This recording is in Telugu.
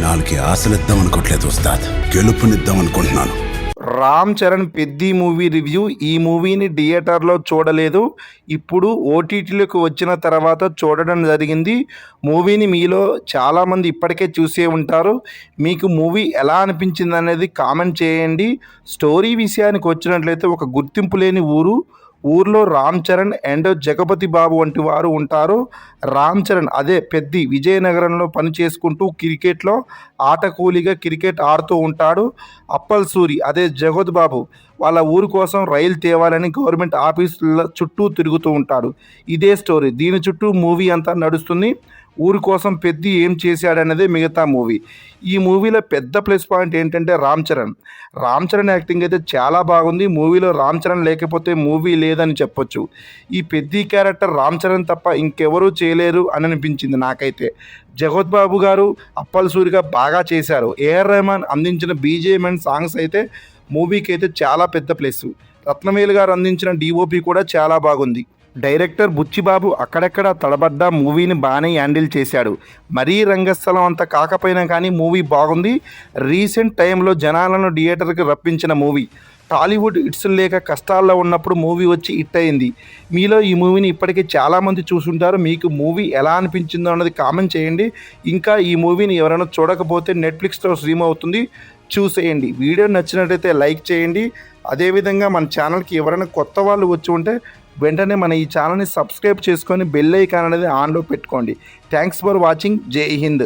జనాలకి ఆశలిద్దాం అనుకోవట్లేదు ఉస్తాద్, గెలుపునిద్దాం అనుకుంటున్నాను. Ram Charan Peddi movie review. ఈ మూవీని థియేటర్లో చూడలేదు, ఇప్పుడు ఓటీటీలోకి వచ్చిన తర్వాత చూడడం జరిగింది. మూవీని మీలో చాలామంది ఇప్పటికే చూసే ఉంటారు. మీకు మూవీ ఎలా అనిపించింది అనేది కామెంట్ చేయండి. స్టోరీ విషయానికి వచ్చినట్లయితే ఒక గుర్తింపు లేని ఊర్లో రామ్ చరణ్ అండ్ జగపతి బాబు వంటి వారు ఉంటారు. రామ్ చరణ్ అదే పెద్ది విజయనగరంలో పని చేసుకుంటూ క్రికెట్లో ఆటకూలిగా క్రికెట్ ఆడుతూ ఉంటాడు. అప్పల్ సూరి అదే జగపతి బాబు వాళ్ళ ఊరు కోసం రైలు తేవాలని గవర్నమెంట్ ఆఫీసుల చుట్టూ తిరుగుతూ ఉంటాడు. ఇదే స్టోరీ, దీని చుట్టూ మూవీ అంతా నడుస్తుంది. ఊరి కోసం పెద్ది ఏం చేశాడనేదే మిగతా మూవీ. ఈ మూవీలో పెద్ద ప్లస్ పాయింట్ ఏంటంటే రామ్ చరణ్ యాక్టింగ్ అయితే చాలా బాగుంది. మూవీలో రామ్ చరణ్ లేకపోతే మూవీ లేదని చెప్పొచ్చు. ఈ పెద్ది క్యారెక్టర్ రామ్ చరణ్ తప్ప ఇంకెవరూ చేయలేరు అని అనిపించింది నాకైతే. జగత్ బాబు గారు అప్పల్ సూరిగా బాగా చేశారు. ఏఆర్ రెహమాన్ అందించిన బీజిఎం అండ్ సాంగ్స్ అయితే మూవీకి అయితే చాలా పెద్ద ప్లస్. రత్నవేలు గారు అందించిన డిఓపి కూడా చాలా బాగుంది. డైరెక్టర్ బుచ్చిబాబు అక్కడక్కడ తడబడ్డ మూవీని బాగానే హ్యాండిల్ చేశాడు. మరీ రంగస్థలం అంత కాకపోయినా కానీ మూవీ బాగుంది. రీసెంట్ టైంలో జనాలను థియేటర్కి రప్పించిన మూవీ. టాలీవుడ్ హిట్స్ లేక కష్టాల్లో ఉన్నప్పుడు మూవీ వచ్చి హిట్ అయింది. మీలో ఈ మూవీని ఇప్పటికే చాలామంది చూసుంటారు. మీకు మూవీ ఎలా అనిపించిందో అన్నది కామెంట్ చేయండి. ఇంకా ఈ మూవీని ఎవరైనా చూడకపోతే నెట్ఫ్లిక్స్లో స్ట్రీమ్ అవుతుంది, చూసేయండి. వీడియో నచ్చినట్లయితే లైక్ చేయండి. అదేవిధంగా మన ఛానల్కి ఎవరైనా కొత్త వాళ్ళు వచ్చి ఉంటే వెంటనే మన ఈ ఛానల్ని సబ్స్క్రైబ్ చేసుకొని బెల్ ఐకాన్ అనేది ఆన్లో పెట్టుకోండి. Thanks for watching. జై హింద్.